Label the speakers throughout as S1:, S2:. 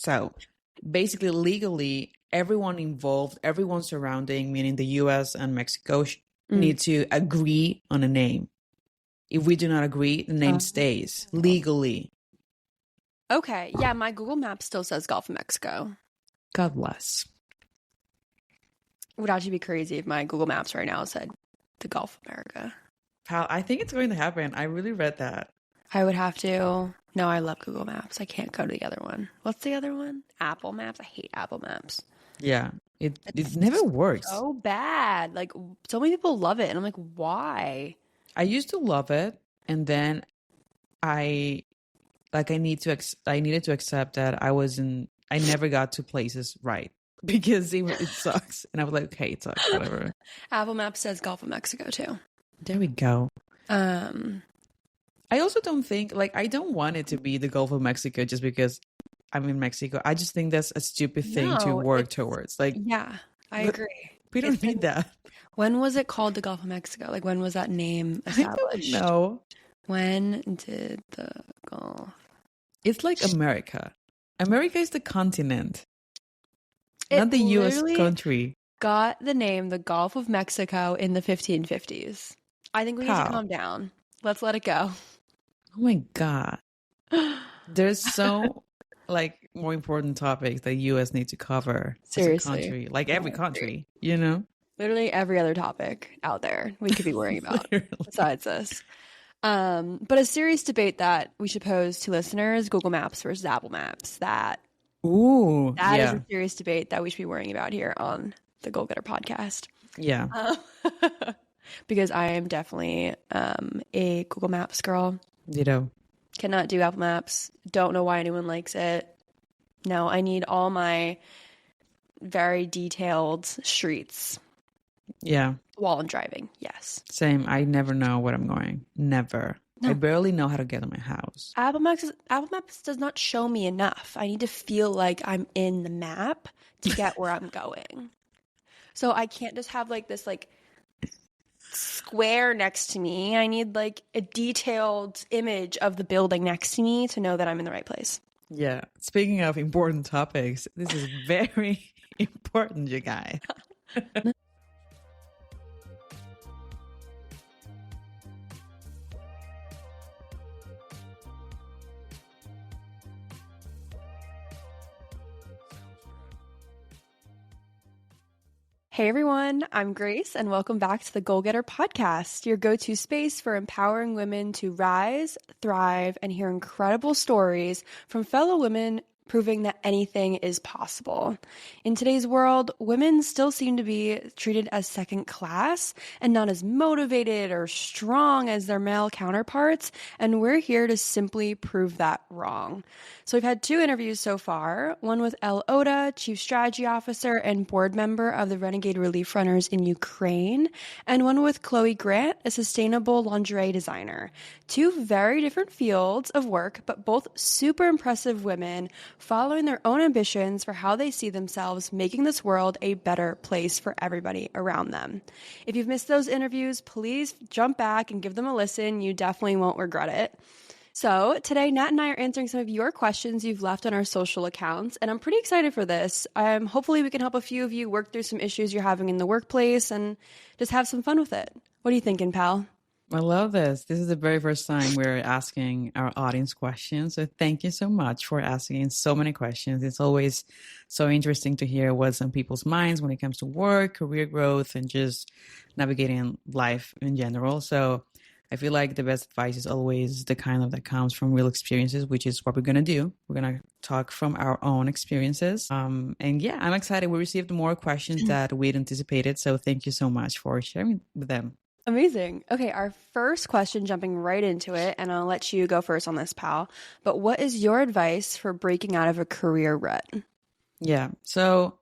S1: So basically, legally, everyone involved, everyone surrounding, meaning the US and Mexico, need to agree on a name. If we do not agree, the name stays legally.
S2: Okay. Yeah, my Google Maps still says Gulf of Mexico.
S1: God bless.
S2: It would actually be crazy if my Google Maps right now said the Gulf of America.
S1: Pal, I think it's going to happen. I really read that.
S2: I would have to. No, I love Google Maps. I can't go to the other one. What's the other one? Apple Maps. I hate Apple Maps.
S1: Yeah, it never works.
S2: So bad. Like, so many people love it. And I'm like, why?
S1: I used to love it. And then I needed to accept that I never got to places right because it sucks. And I was like, okay, it sucks, whatever.
S2: Apple Maps says Gulf of Mexico too.
S1: There we go. I also don't think, like, I don't want it to be the Gulf of Mexico just because I'm in Mexico. I just think that's a stupid thing to work towards. Like,
S2: yeah, I agree.
S1: We don't need that.
S2: When was it called the Gulf of Mexico? Like, when was that name established?
S1: I don't know.
S2: When did the Gulf?
S1: It's like America. America is the continent, not the U.S. country.
S2: Got the name the Gulf of Mexico in the 1550s. I think we need to calm down. Let's let it go.
S1: Oh my God. There's so more important topics that U.S. need to cover.
S2: Seriously.
S1: As a country, like every country, you know?
S2: Literally every other topic out there we could be worrying about besides this. But a serious debate that we should pose to listeners, Google Maps versus Apple Maps. That is a serious debate that we should be worrying about here on the GoalGetHer podcast.
S1: Yeah.
S2: Because I am definitely a Google Maps girl.
S1: Ditto.
S2: Cannot do Apple Maps. Don't know why anyone likes it. No, I need all my very detailed streets.
S1: Yeah.
S2: While I'm driving, yes.
S1: Same. I never know where I'm going. Never. No. I barely know how to get to my house.
S2: Apple Maps does not show me enough. I need to feel like I'm in the map to get where I'm going. So I can't just have like this like square next to me. I need like a detailed image of the building next to me to know that I'm in the right place.
S1: Yeah. Speaking of important topics, this is very important, you guys.
S2: Hey everyone, I'm Grace and welcome back to the GoalGetHer podcast, your go-to space for empowering women to rise, thrive, and hear incredible stories from fellow women proving that anything is possible. In today's world, women still seem to be treated as second class and not as motivated or strong as their male counterparts, and we're here to simply prove that wrong. So we've had 2 interviews so far, one with Elle Oda, Chief Strategy Officer and board member of the Renegade Relief Runners in Ukraine, and one with Chloe Grant, a sustainable lingerie designer. 2 very different fields of work, but both super impressive women following their own ambitions for how they see themselves making this world a better place for everybody around them. If you've missed those interviews, please jump back and give them a listen. You definitely won't regret it. So today, Nat and I are answering some of your questions you've left on our social accounts, and I'm pretty excited for this. Hopefully we can help a few of you work through some issues you're having in the workplace and just have some fun with it. What are you thinking, pal?
S1: I love this. This is the very first time we're asking our audience questions. So thank you so much for asking so many questions. It's always so interesting to hear what's on people's minds when it comes to work, career growth, and just navigating life in general. So I feel like the best advice is always the kind of that comes from real experiences, which is what we're going to do. We're going to talk from our own experiences. And yeah, I'm excited. We received more questions that we'd anticipated. So thank you so much for sharing with them.
S2: Amazing. Okay, our first question, jumping right into it, and I'll let you go first on this, pal. But what is your advice for breaking out of a career rut?
S1: Yeah, so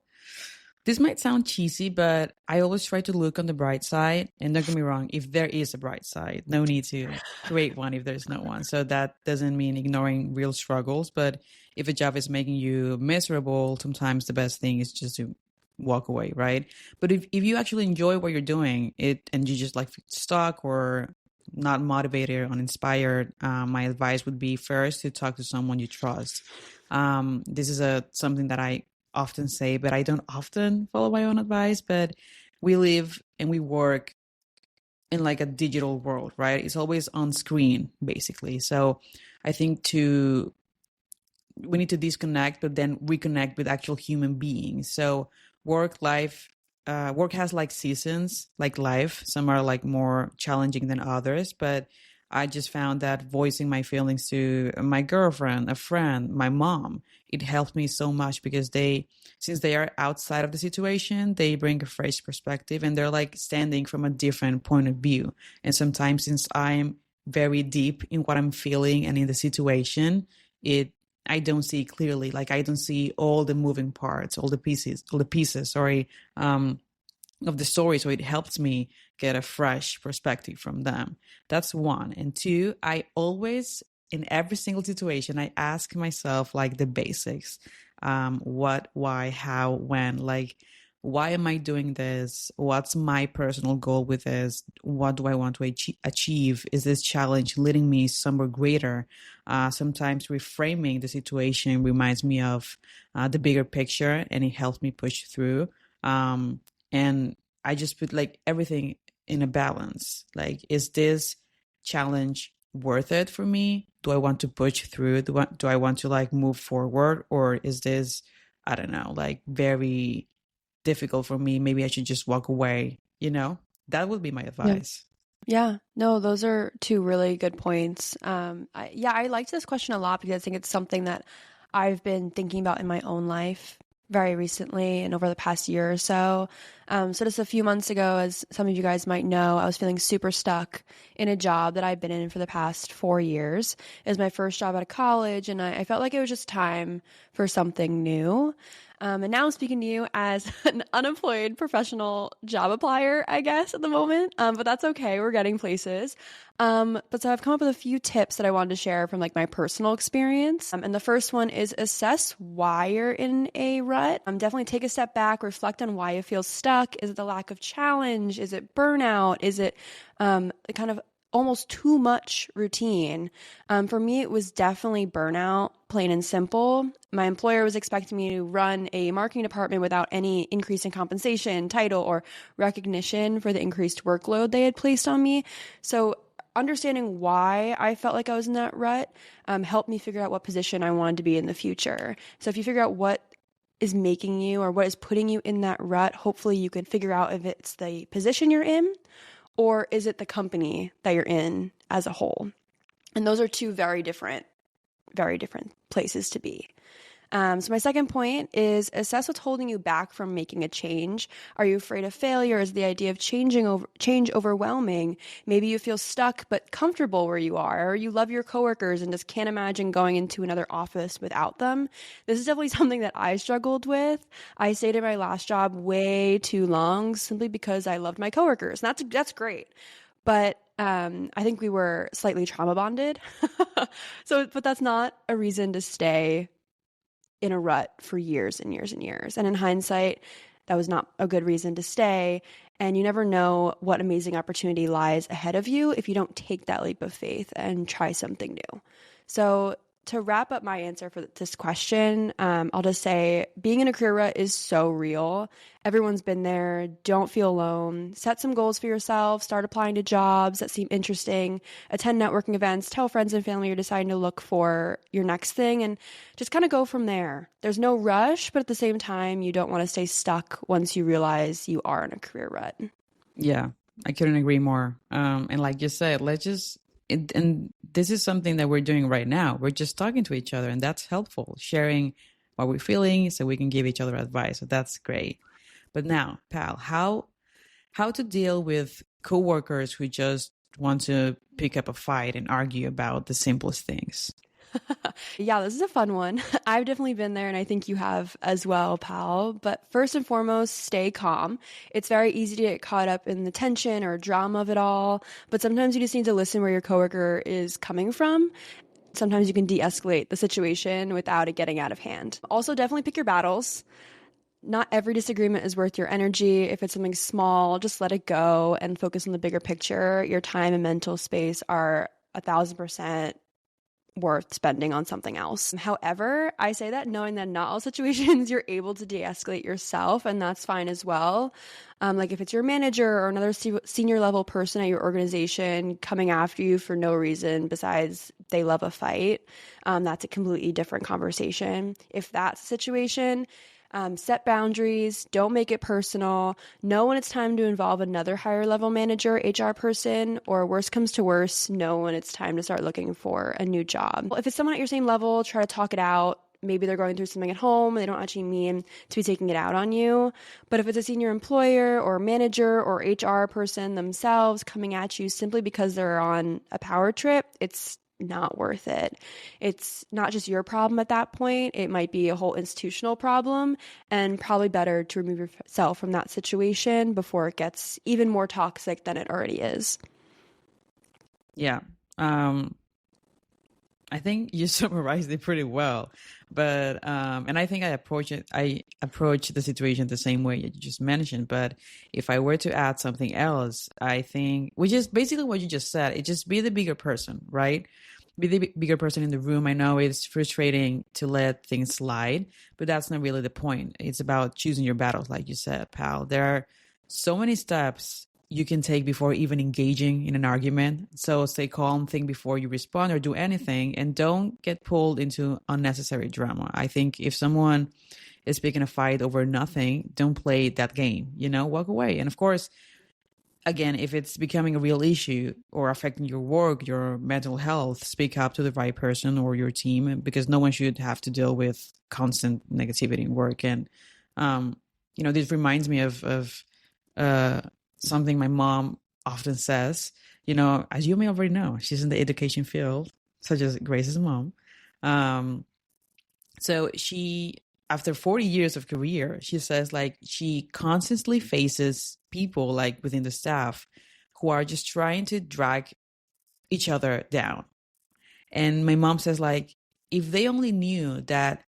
S1: this might sound cheesy, but I always try to look on the bright side. And don't get me wrong, if there is a bright side, no need to create one if there's no one. So that doesn't mean ignoring real struggles. But if a job is making you miserable, sometimes the best thing is just to walk away, right? But if you actually enjoy what you're doing it and you just like stuck or not motivated or uninspired, my advice would be first to talk to someone you trust. This is something that I often say, but I don't often follow my own advice. But we live and we work in like a digital world, right? It's always on screen, basically. So I think to we need to disconnect, but then reconnect with actual human beings. So work has like seasons, like life. Some are like more challenging than others, but I just found that voicing my feelings to my girlfriend, a friend, my mom, it helped me so much because since they are outside of the situation, they bring a fresh perspective and they're like standing from a different point of view. And sometimes since I'm very deep in what I'm feeling and in the situation, it I don't see clearly. Like I don't see all the moving parts, all the pieces, sorry, of the story. So it helps me get a fresh perspective from them. That's one. And two, I always, in every single situation, I ask myself like the basics. What, why, how, when, like, why am I doing this? What's my personal goal with this? What do I want to achieve? Is this challenge leading me somewhere greater? Sometimes reframing the situation reminds me of the bigger picture and it helps me push through. And I just put like everything in a balance. Like, is this challenge worth it for me? Do I want to push through? Do I want to like move forward? Or is this, I don't know, like very difficult for me? Maybe I should just walk away, you know? That would be my
S2: Yeah.
S1: advice.
S2: Yeah, no, those are two really good points. I liked this question a lot because I think it's something that I've been thinking about in my own life very recently and over the past year or so. So just a few months ago, as some of you guys might know, I was feeling super stuck in a job that I've been in for the past 4 years. It was my first job out of college, and I felt like it was just time for something new. And now I'm speaking to you as an unemployed professional job applier, I guess, at the moment. But that's okay. We're getting places. But so I've come up with a few tips that I wanted to share from like my personal experience. And the first one is assess why you're in a rut. Definitely take a step back, reflect on why you feel stuck. Is it the lack of challenge? Is it burnout? Is it kind of almost too much routine? For me, it was definitely burnout, plain and simple. My employer was expecting me to run a marketing department without any increase in compensation, title, or recognition for the increased workload they had placed on me. So understanding why I felt like I was in that rut helped me figure out what position I wanted to be in the future. So if you figure out what is making you or what is putting you in that rut, hopefully you can figure out if it's the position you're in or is it the company that you're in as a whole. And those are two very different places to be. So my second point is assess what's holding you back from making a change. Are you afraid of failure? Is the idea of change overwhelming? Maybe you feel stuck but comfortable where you are, or you love your coworkers and just can't imagine going into another office without them. This is definitely something that I struggled with. I stayed at my last job way too long simply because I loved my coworkers. And that's great. But I think we were slightly trauma bonded. But that's not a reason to stay in a rut for years and years and years. And in hindsight, that was not a good reason to stay. And you never know what amazing opportunity lies ahead of you if you don't take that leap of faith and try something new. So to wrap up my answer for this question, I'll just say being in a career rut is so real. Everyone's been there. Don't feel alone. Set some goals for yourself. Start applying to jobs that seem interesting. Attend networking events. Tell friends and family you're deciding to look for your next thing and just kind of go from there. There's no rush, but at the same time, you don't want to stay stuck once you realize you are in a career rut.
S1: Yeah, I couldn't agree more. And like you said, and this is something that we're doing right now. We're just talking to each other, and that's helpful, sharing what we're feeling so we can give each other advice. So that's great. But now, pal, how to deal with coworkers who just want to pick up a fight and argue about the simplest things?
S2: Yeah, this is a fun one. I've definitely been there, and I think you have as well, pal. But first and foremost, stay calm. It's very easy to get caught up in the tension or drama of it all, but sometimes you just need to listen where your coworker is coming from. Sometimes you can de-escalate the situation without it getting out of hand. Also, definitely pick your battles. not every disagreement is worth your energy. If it's something small, just let it go and focus on the bigger picture. Your time and mental space are 1,000% worth spending on something else. However, I say that knowing that not all situations you're able to de-escalate yourself, and that's fine as well. Like if it's your manager or another senior level person at your organization coming after you for no reason besides they love a fight, that's a completely different conversation. If that's a situation, set boundaries, don't make it personal. Know when it's time to involve another higher level manager, HR person, or worst comes to worst, know when it's time to start looking for a new job. If it's someone at your same level, try to talk it out. Maybe they're going through something at home and they don't actually mean to be taking it out on you. But if it's a senior employer or manager or HR person themselves coming at you simply because they're on a power trip, it's not worth it. It's not just your problem at that point. It might be a whole institutional problem, and probably better to remove yourself from that situation before it gets even more toxic than it already is.
S1: Yeah. I think you summarized it pretty well, but and I think I approach the situation the same way you just mentioned. But if I were to add something else, I think, which is basically what you just said, it just be the bigger person, right? Be the bigger person in the room. I know it's frustrating to let things slide, but that's not really the point. It's about choosing your battles, like you said, pal. There are so many steps you can take before even engaging in an argument. So stay calm, think before you respond or do anything, and don't get pulled into unnecessary drama. I think if someone is picking a fight over nothing, don't play that game, walk away. And of course, again, if it's becoming a real issue or affecting your work, your mental health, speak up to the right person or your team, because no one should have to deal with constant negativity in work. And, this reminds me of something my mom often says. As you may already know, she's in the education field, such as Grace's mom. So she, after 40 years of career, she says like she constantly faces people like within the staff who are just trying to drag each other down. And my mom says like, if they only knew that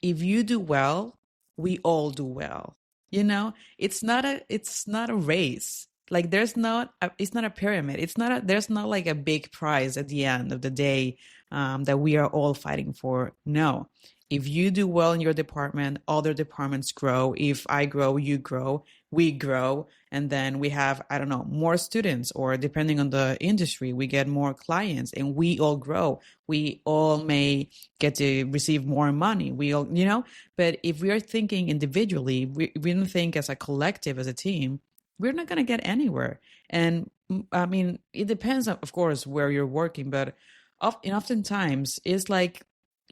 S1: if you do well, we all do well. It's not a race. Like it's not a pyramid. There's not like a big prize at the end of the day that we are all fighting for. No, if you do well in your department, other departments grow. If I grow, you grow, we grow. And then we have, I don't know, more students, or depending on the industry, we get more clients and we all grow. We all may get to receive more money. We all, but if we are thinking individually, we don't think as a collective, as a team, we're not going to get anywhere. And I mean, it depends, of course, where you're working, but oftentimes it's like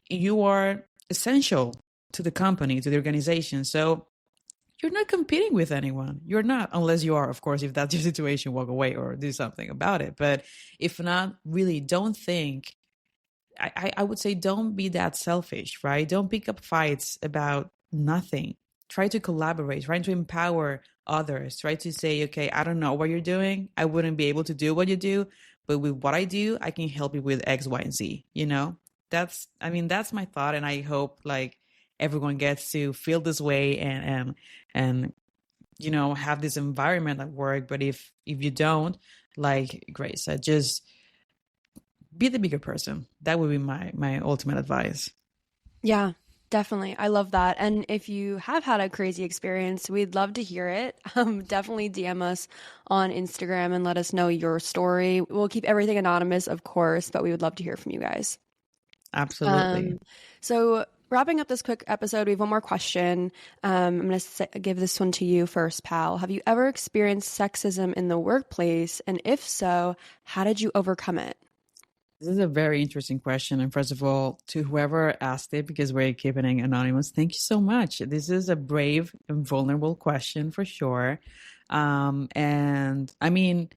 S1: you are essential to the company, to the organization. So you're not competing with anyone. You're not, unless you are, of course, if that's your situation, walk away or do something about it. But if not, really don't think, I would say don't be that selfish, right? Don't pick up fights about nothing. Try to collaborate, try to empower others. Try to say, okay, I don't know what you're doing. I wouldn't be able to do what you do, but with what I do, I can help you with X, Y, and Z. That's my thought. And I hope like everyone gets to feel this way and have this environment at work. But if you don't, like Grace said, just be the bigger person. That would be my ultimate advice.
S2: Yeah, definitely. I love that. And if you have had a crazy experience, we'd love to hear it. Definitely DM us on Instagram and let us know your story. We'll keep everything anonymous, of course, but we would love to hear from you guys.
S1: Absolutely.
S2: So wrapping up this quick episode, we have one more question. I'm going to give this one to you first, pal. Have you ever experienced sexism in the workplace? And if so, how did you overcome it?
S1: This is a very interesting question. And first of all, to whoever asked it, because we're keeping it anonymous, thank you so much. This is a brave and vulnerable question for sure. And I mean,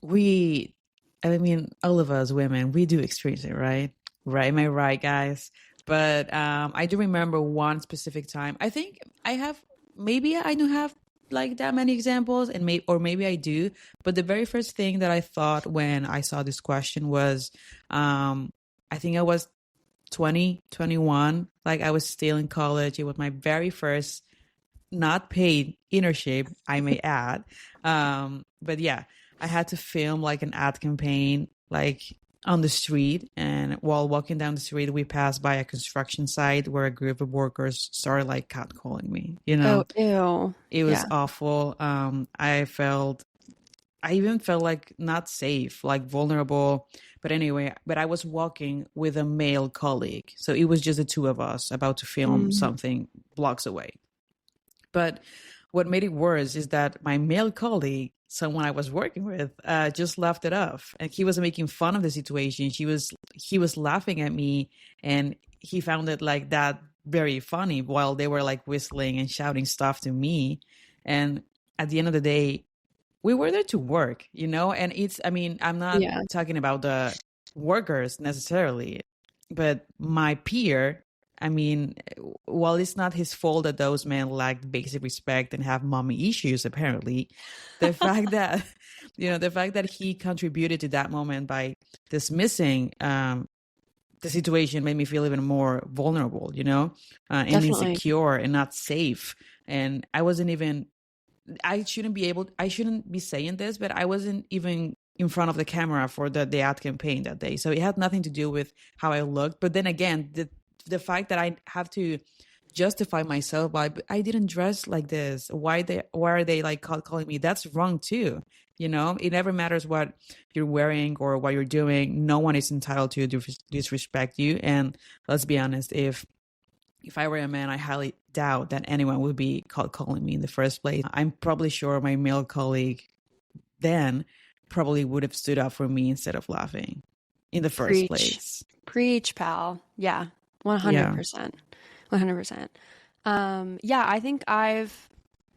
S1: all of us women, we do experience it, right? Right? Am I right, guys? But I do remember one specific time. I think maybe I don't have like that many examples, and maybe I do. But the very first thing that I thought when I saw this question was, I think I was 20, 21. Like I was still in college. It was my very first not paid internship, I may add. But yeah, I had to film like an ad campaign, like on the street. And while walking down the street, we passed by a construction site where a group of workers started like catcalling me.
S2: Oh, ew.
S1: It was
S2: Yeah.
S1: awful. I even felt like not safe, like vulnerable. But anyway, but I was walking with a male colleague. So it was just the two of us about to film
S2: Mm,
S1: something blocks away. But what made it worse is that my male colleague, someone I was working with, just laughed it off, and he was making fun of the situation. He was laughing at me, and he found it like that very funny while they were like whistling and shouting stuff to me. And at the end of the day, we were there to work, and I mean, I'm not
S2: yeah.
S1: talking about the workers necessarily, but my peer, I mean, while it's not his fault that those men lack basic respect and have mommy issues, apparently, the fact that, the fact that he contributed to that moment by dismissing the situation made me feel even more vulnerable, and
S2: Definitely.
S1: insecure and not safe. And I shouldn't be saying this, but I wasn't even in front of the camera for the ad campaign that day. So it had nothing to do with how I looked. But then again, the fact that I have to justify myself by I didn't dress like this. Why are they like calling me? That's wrong too. It never matters what you're wearing or what you're doing. No one is entitled to disrespect you. And let's be honest, if I were a man, I highly doubt that anyone would be calling me in the first place. I'm probably sure my male colleague then probably would have stood up for me instead of laughing in the first
S2: Preach.
S1: place.
S2: Preach, pal. Yeah.
S1: Yeah.
S2: 100%. 100%. Yeah, I think I've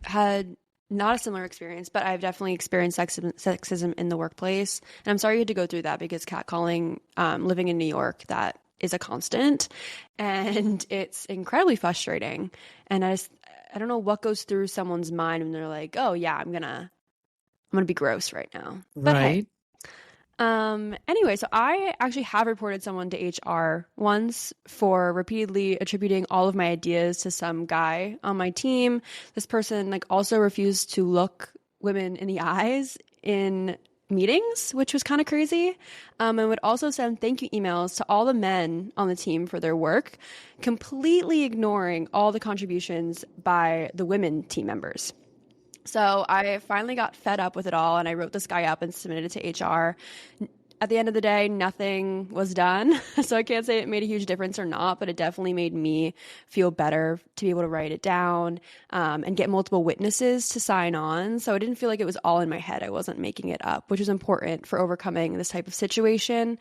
S2: had not a similar experience, but I've definitely experienced sexism in the workplace. And I'm sorry you had to go through that because catcalling, living in New York, that is a constant and it's incredibly frustrating. And I don't know what goes through someone's mind when they're like, oh yeah, I'm gonna be gross right now. But hey,
S1: Right.
S2: anyway, so I actually have reported someone to HR once for repeatedly attributing all of my ideas to some guy on my team. This person like also refused to look women in the eyes in meetings, which was kind of crazy. And would also send thank you emails to all the men on the team for their work, completely ignoring all the contributions by the women team members. So I finally got fed up with it all and I wrote this guy up and submitted it to HR. At the end of the day, nothing was done. So I can't say it made a huge difference or not, but it definitely made me feel better to be able to write it down and get multiple witnesses to sign on. So I didn't feel like it was all in my head. I wasn't making it up, which is important for overcoming this type of situation,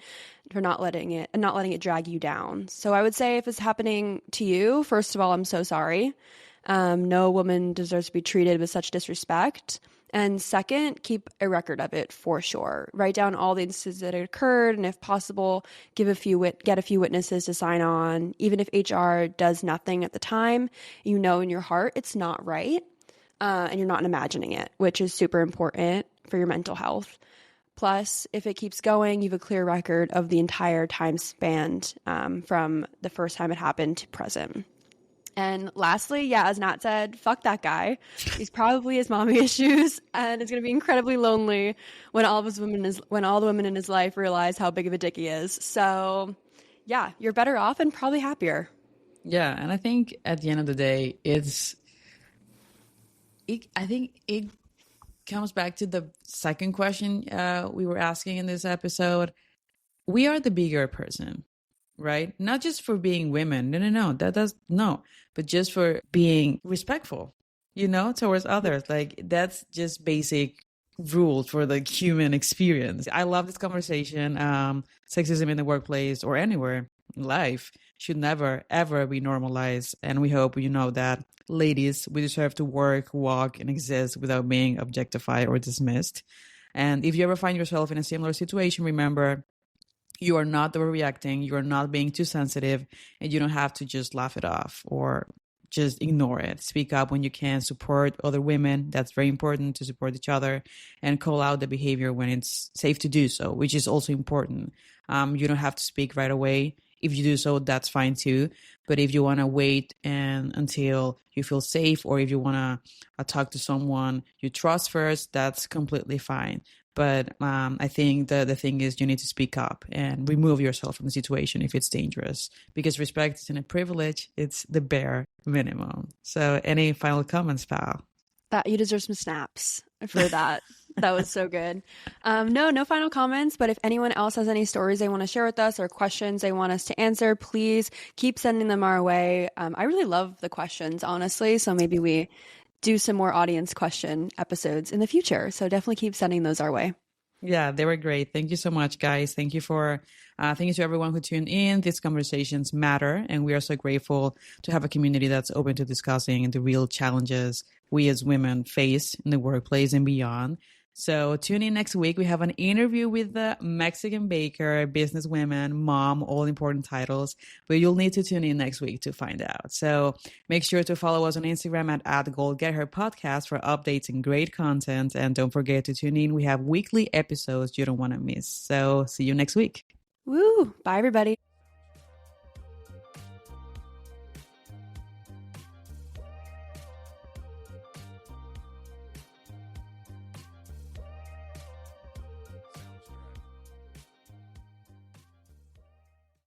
S2: for not letting it drag you down. So I would say if it's happening to you, first of all, I'm so sorry. No woman deserves to be treated with such disrespect. And second, keep a record of it for sure. Write down all the instances that occurred, and if possible, get a few witnesses to sign on. Even if HR does nothing at the time, you know in your heart it's not right, and you're not imagining it, which is super important for your mental health. Plus, if it keeps going, you have a clear record of the entire time spanned from the first time it happened to present. And lastly, yeah, as Nat said, fuck that guy. He's probably has mommy issues, and it's gonna be incredibly lonely when all the women in his life realize how big of a dick he is. So, yeah, you're better off and probably happier.
S1: Yeah. And I think at the end of the day, I think it comes back to the second question we were asking in this episode. We are the bigger person, right? Not just for being women. No. No. But just for being respectful, towards others. Like that's just basic rules for the human experience. I love this conversation. Sexism in the workplace or anywhere in life should never, ever be normalized. And we hope you know that, ladies, we deserve to work, walk, and exist without being objectified or dismissed. And if you ever find yourself in a similar situation, remember, you are not overreacting, you are not being too sensitive, and you don't have to just laugh it off or just ignore it. Speak up when you can, support other women. That's very important, to support each other, and call out the behavior when it's safe to do so, which is also important. You don't have to speak right away. If you do so, that's fine too. But if you want to wait and until you feel safe, or if you want to talk to someone you trust first, that's completely fine. But I think the thing is you need to speak up and remove yourself from the situation if it's dangerous, because respect isn't a privilege, it's the bare minimum. So any final comments, pal?
S2: That you deserve some snaps for that. That was so good. No final comments, but if anyone else has any stories they want to share with us or questions they want us to answer, please keep sending them our way. I really love the questions, honestly. So maybe we do some more audience question episodes in the future. So definitely keep sending those our way.
S1: Yeah, they were great. Thank you so much, guys. Thank you to everyone who tuned in. These conversations matter, and we are so grateful to have a community that's open to discussing the real challenges we as women face in the workplace and beyond. So tune in next week. We have an interview with the Mexican baker, businesswoman, mom, all important titles, but you'll need to tune in next week to find out. So make sure to follow us on Instagram at GoalGetHer Podcast for updates and great content. And don't forget to tune in. We have weekly episodes you don't want to miss. So see you next week.
S2: Woo! Bye, everybody.